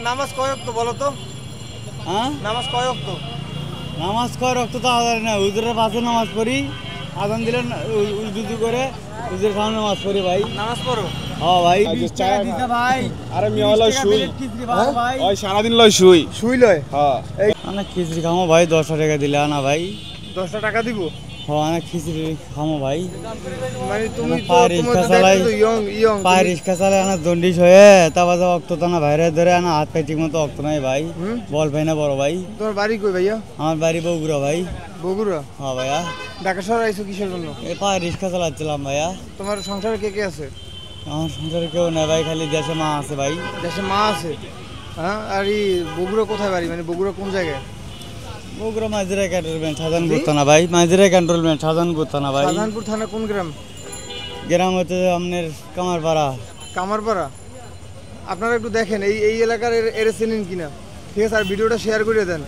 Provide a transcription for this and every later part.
নামাজ কয় ওয়াক্ত বলো তো? হ্যাঁ, নামাজ কয় ওয়াক্ত? নামাজ কয় রক্ত তো আদার না, হুজুরের পাশে নামাজ পড়ি, আজান দিলেন উজু করে হুজুরের সামনে নামাজ পড়ি ভাই। নামাজ পড়ো? হ্যাঁ ভাই। ভাই আরে মিয়া হলো শুই, ভাই ওই সারাদিন লয় শুই। শুই লয়? হ্যাঁ অনেক খিচড়ি খামো ভাই, 10 টাকা দিলে আনা ভাই। 10 টাকা দিব? হ্যাঁ, অনেক খিচড়ি খামো ভাই। মানে তুমি তো পায়ের রিক্সা চালাই, পায়ের রিক্সা চালাই আনা জন্ডিস হয়ে তারপর অক্ত টানা ভাইরে ধরে আনা, হাত পায়ে ঠিক মতো অক্ত নাই ভাই, বল পাই না বড় ভাই। তোমার বাড়ি কই ভাইয়া? আমার বাড়ি বগুড়া ভাই। বগুড়া? হ্যাঁ ভাইয়া। ঢাকা শহরে আইছো কিসের জন্য? এই পায়ের রিক্সা চালাচ্ছিলাম ভাইয়া। তোমার সংসারে কে কে আছে? আমার সংসারে কেউ নেই ভাই, খালি দেশে মা আছে ভাই। দেশে মা আছে? হ্যাঁ। আর এই বগুড়া কোথায় বাড়ি, মানে বগুড়া কোন জায়গায়? বগুড়া মাঝিরা ক্যান্টনমেন্ট শাহজাহানপুর থানা ভাই, মাঝিরা ক্যান্টনমেন্ট শাহজাহানপুর থানা ভাই। শাহজাহানপুর থানা কোন গ্রাম? গ্রাম হচ্ছে আপনার কামারপাড়া। কামারপাড়া? আপনারা একটু দেখেন এই এই এলাকার এর চেনেন কিনা, ঠিক আছে? আর ভিডিওটা শেয়ার করে দেন।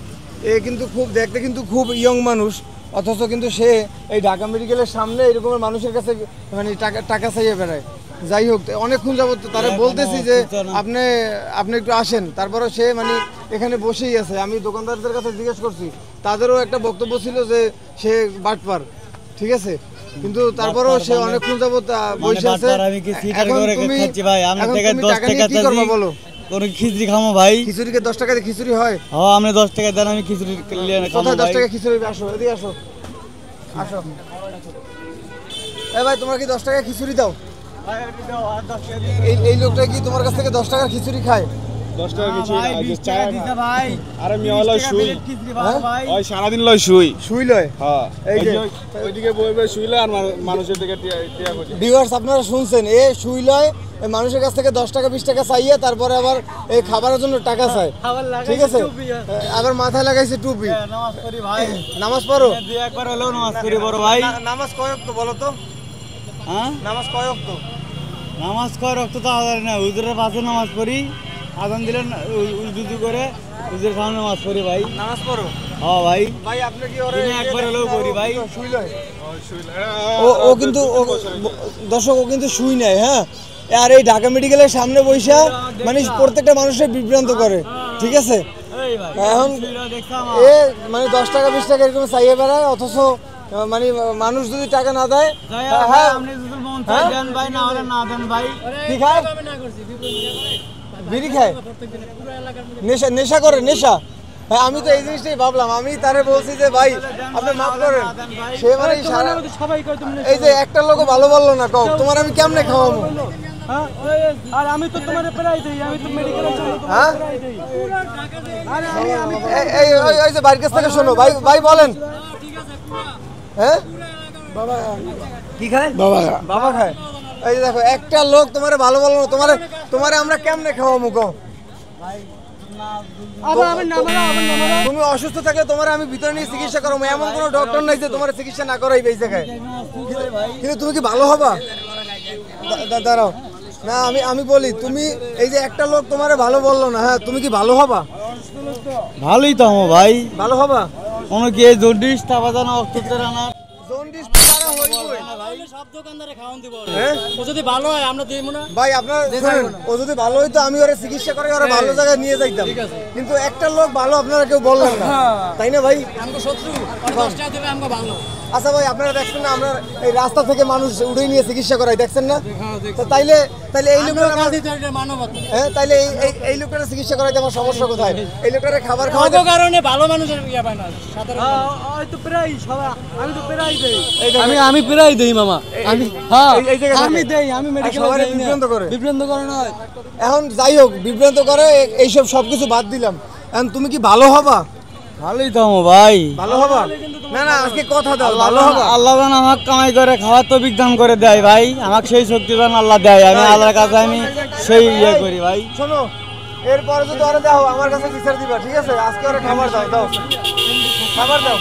এ কিন্তু খুব দেখতে কিন্তু খুব ইয়ং মানুষ, অথচ কিন্তু সে এই ঢাকা মেডিকেলের সামনে এরকমের মানুষের কাছে মানে টাকা চাইয়ে বেড়ায়। যাই হোক, অনেকক্ষণ যাবত তারা বলতেছি যে আপনি আপনি একটু আসেন, তারপরে সে মানে এখানে বসেই আছে। আমি দোকানদারদের কাছে জিজ্ঞেস করছি, তাদেরও একটা বক্তব্য ছিল যে সে বাটপার, ঠিক আছে? কিন্তু তারপরেও সে অনেকক্ষণ যাবত বসে আছে। এখন তুমি টাকা নিয়ে কি করবা বলো? কোন খিচুড়ি খামো ভাই। খিচুড়িকে 10 টাকা দিয়ে খিচুড়ি হয়? হ্যাঁ, আপনি 10 টাকা দেন, আমি খিচুড়ি কোথায় 10 টাকা খিচুড়ি? আসো এদিকে আসো, আসো। ভাই তোমরা কি 10 টাকা খিচুড়ি দাও? এই লোকটা কি তোমার কাছ থেকে 10 টাকার খিচুড়ি খায়? 10 টাকা কিছু না, যে চা ভাই। আরে মিয়া হলো শুই, ভাই। ওই সারাদিন লয় শুই। শুই লয়? হ্যাঁ, এই যে ওইদিকে বইবে শুইলে আর মানুষের দিকে টিয়া করে। ভিউয়ার্স আপনারা শুনছেন, এ শুই লয়, মানুষের কাছ থেকে 10 টাকা 20 টাকা চাইয়ে তারপরে আবার এই খাবারের জন্য টাকা চায়, ঠিক আছে? আবার মাথায় লাগাইছে টুপি। নামাজ পড়ি ভাই। নামাজ পড়ো? দুই একবার হলেও নামাজ পড়ি বড় ভাই। নামাজ কয় ওয়াক্ত বলো তো? হ্যাঁ, নামাজ কয় ওয়াক্ত? নামাজ কয় রক্ত তো আদার না, হুজুরের পাশে নামাজ পড়ি, আজান দিলেন উজু করে হুজুরের সামনে নামাজ পড়ি ভাই। নামাজ পড়ো? হ্যাঁ ভাই। ভাই আপনি কি ওরে একবার হলেও পড়ি ভাই। শুই লয়? ও কিন্তু দর্শক, ও কিন্তু শুই নাই। হ্যাঁ, আর এই ঢাকা মেডিকেলের সামনে বৈশা মানে প্রত্যেকটা মানুষের বিভ্রান্ত করে, ঠিক আছে? এখন এ মানে 10 টাকা 20 টাকা এরকম চাইয়ে বেড়ায়, অথচ মানে মানুষ যদি টাকা না দেয়, হ্যাঁ দেন ভাই, না হলে না দেন ভাই। কি খায়? বিড়ি খায়? নেশা নেশা করে? নেশা? হ্যাঁ, আমি তো এই জিনিসটাই ভাবলাম। আমি তারে বলছি যে ভাই আপনি মাফ করেন, সে মানে এই যে একটা লোক ভালো বললো না, কও তোমার আমি কেমনে খাওয়াবো? আর আমি তো তোমার প্রায় দেই, আমি তো মেডিকেলের জন্য হ্যাঁ, প্রায় দেই। এই যে বাইরের কাছ থেকে শোনো ভাই, ভাই বলেন। হ্যাঁ, বাবা কি খায়? বাবা খায়? এই যে দেখো, একটা লোক তোমারে ভালো বললো না, তোমারে আমরা কেমনে খাওয়াবো কও? তুমি অসুস্থ থাকলে তোমার আমি ভিতরে নিয়ে চিকিৎসা করাবো, এমন কোনো ডক্টর নাই যে তোমার চিকিৎসা না করাইবে এই জায়গায়। কিন্তু তুমি কি ভালো হবা? দাঁড়াও না, আমি বলি, তুমি এই যে একটা লোক তোমারে ভালো বললো না, হ্যাঁ, তুমি কি ভালো হবা? ভালোই তো আমার ভাই। ভালো হবা? কোনো কি এই জন্ডিস তাবা জানা অক্টোবর আনা জন্ডিস পারা হইবই ভাই, সব দোকানদারে খাওয়ান দিব। হ্যাঁ, ও যদি ভালো হয় আমরা দেব না ভাই। আপনার শুনেন, ও যদি ভালো হইতো আমি ওরে চিকিৎসা করে ওরে ভালো জায়গায় নিয়ে যাইতাম, কিন্তু একটা লোক ভালো আপনারা কেউ বললেন না, তাই না ভাই? আমগো শত্রু, আর 10 টাকা দিলে আমগো ভালো। আচ্ছা ভাই, আপনারা দেখছেন না আমরা এই রাস্তা থেকে মানুষ উড়ে নিয়ে চিকিৎসা করাই, দেখছেন না? তো তাইলে এই লোকের মানবতা। হ্যাঁ, তাইলে এই লোকের চিকিৎসা করাইতে আমার সমস্যা কোথায়? এই লোকের খাবার খাওয়ার কারণে ভালো মানুষের ইয়া পায় না। সাধারণ তো প্রায় সবাই, আমি তো প্রায় দেই, আমি প্রায় দেই মামা। আমি হ্যাঁ আমি দেই, আমি মেডিকেল সবাই বিভ্রান্ত করে না। এখন যাই হোক, বিভ্রান্ত করে এইসব সবকিছু বাদ দিলাম। এখন তুমি কি ভালো হবা? ভালোই তো ভাই। ভালো হবা? না না, আজকে কথা দাও, ভালো হবা। আল্লাহ জান আমাকে কামাই করে খাওয়া তো বিজ্ঞান করে দেয় ভাই, আমাকে সেই শক্তি দান আল্লাহ দেয়, আমি আল্লাহর কাছে আমি সেই ইয়ে করি ভাই। শোনো, এরপরে যদি ওরা দাও আমার কাছে বিচার দিবা, ঠিক আছে? আজকে ওরা খাবার দাও, দাও খাবার দাও।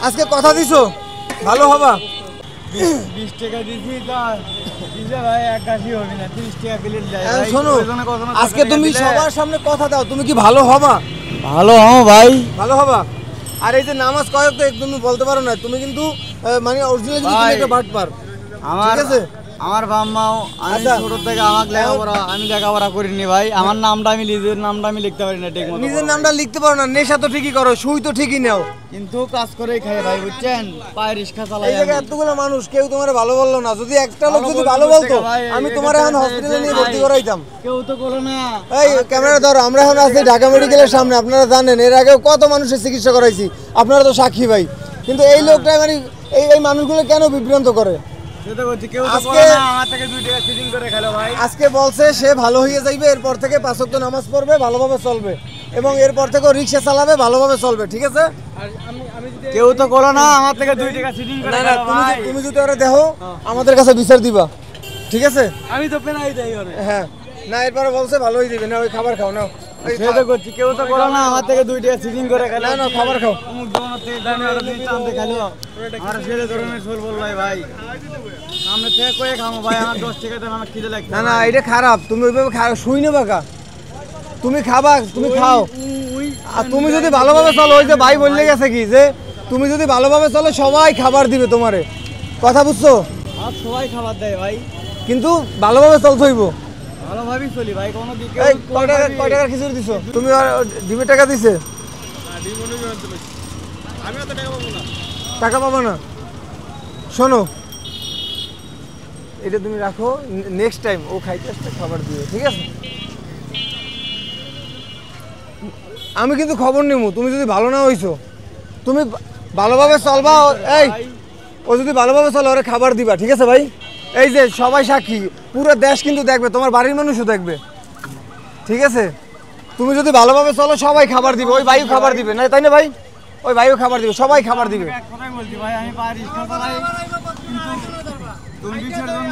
আজকে কথা দিছো ভালো হবা? 20 টাকা দিছি ভাই, এক কাশি হবে না, 30 টাকা প্লেট দেয় ভাই। শোনো, আজকে তুমি সবার সামনে কথা দাও, তুমি কি ভালো হবা? ভালো হও ভাই, ভালো হবা। আর এই যে নামাজ কয়েক তো একদম বলতে পারো না, তুমি কিন্তু মানে অরিজিনালি কিন্তু একটা বাটপার, ঠিক আছে? আমার বাম্মাও আমি আচ্ছা। ছোট থেকে আমি লেখাপড়া করিনি ভাই আমার নামটা আমি নিজের নামটা আমি লিখতে পারি না ঠিক মতো নিজের নামটা লিখতে পারো না, নেশা তো ঠিকই করো, সুই তো ঠিকই নাও, কিন্তু কাজ করেই খাই ভাই বুঝছেন পায়ে রিক্সা চালাই এই জায়গায় এতগুলো মানুষ কেউ তোমার ভালো বললো না, যদি একটা লোক যদি ভালো বলতো আমি তোমার এখন হসপিটালে নিয়ে ভর্তি করাইতাম। কেউ তো বলো না এই ক্যামেরা ধরো, আমরা এখন আছি ঢাকা মেডিকেলের সামনে, আপনারা জানেন এর আগেও কত মানুষের চিকিৎসা করাইছি, আপনারা তো সাক্ষী ভাই, কিন্তু এই লোকটা মানে এই মানুষগুলো কেন বিভ্রান্ত করে? সেটা বলছি কেউ তো আজকে- বলো না আমার থেকে 2 টাকা সিটিং করে খেলো ভাই আজকে বলছে সে ভালো হয়ে যাইবে, এরপর থেকে 5 ওয়াক্ত নামাজ পড়বে, ভালোভাবে চলবে, এবং এরপর থেকে রিক্সা চালাবে, ভালোভাবে চলবে, ঠিক আছে? কেউ তো বলো না আমার থেকে 2 টাকা সিটিং করে না না, খেলো তুমি ভাই তুমি যদি ওরা দেখো আমাদের কাছে বিচার দিবা, ঠিক আছে? আমি তো পেনাই দেই ওরে হ্যাঁ, না এরপরে বলছে ভালো হয়ে যাবে, না ওই খাবার খাও না, সেটা করছি কেউ তো বলো না আমার থেকে 2 টাকা সিটিং করে খেলো না না খাবার খাও। অমুক দোকানের থেকে দামি একটা জিনিস আনতে খেলো আমার ছেলে ধরনের সোল বললো ভাই সামনে থেকে কয়ে খামো ভাই আমার 10 টাকা দেন আমার খিদে লাগছে না না এটা খারাপ, তুমি ওইভাবে শুই নেবা কা, তুমি খাবা, তুমি খাও, আর তুমি যদি ভালোভাবে চলো, ওই যে ভাই বললে গেছে কি যে তুমি যদি ভালোভাবে চলো সবাই খাবার দিবে তোমারে, কথা বুঝছো? আর সবাই খাবার দেয় ভাই কিন্তু ভালোভাবে চলতে হইব। ভালোভাবেই চলি ভাই কোনো দিকে এই কয় টাকা খিচুড়ি দিছো তুমি? আর ডিমের টাকা দিছে? আমি অত টাকা পাবো না। টাকা পাবো না, শোনো এটা তুমি রাখো, নেক্সট টাইম ও খাইতে আসতে খাবার দিবে, ঠিক আছে? আমি কিন্তু খবর নেবো, তুমি যদি ভালো না হইছো, তুমি ভালোভাবে চলবা, এই ও যদি ভালোভাবে চলে ওরা খাবার দিবা, ঠিক আছে ভাই? এই যে সবাই সাক্ষী, পুরো দেশ কিন্তু দেখবে, তোমার বাড়ির মানুষও দেখবে, ঠিক আছে? তুমি যদি ভালোভাবে চলো সবাই খাবার দিবে, ওই ভাইও খাবার দিবে না, তাই না ভাই? ওই ভাইও খাবার দিবে, সবাই খাবার দিবে। এক কথাই বলছি ভাই আমি পারি রিক্সা চালাই কিন্তু তুমি বিচার জন্য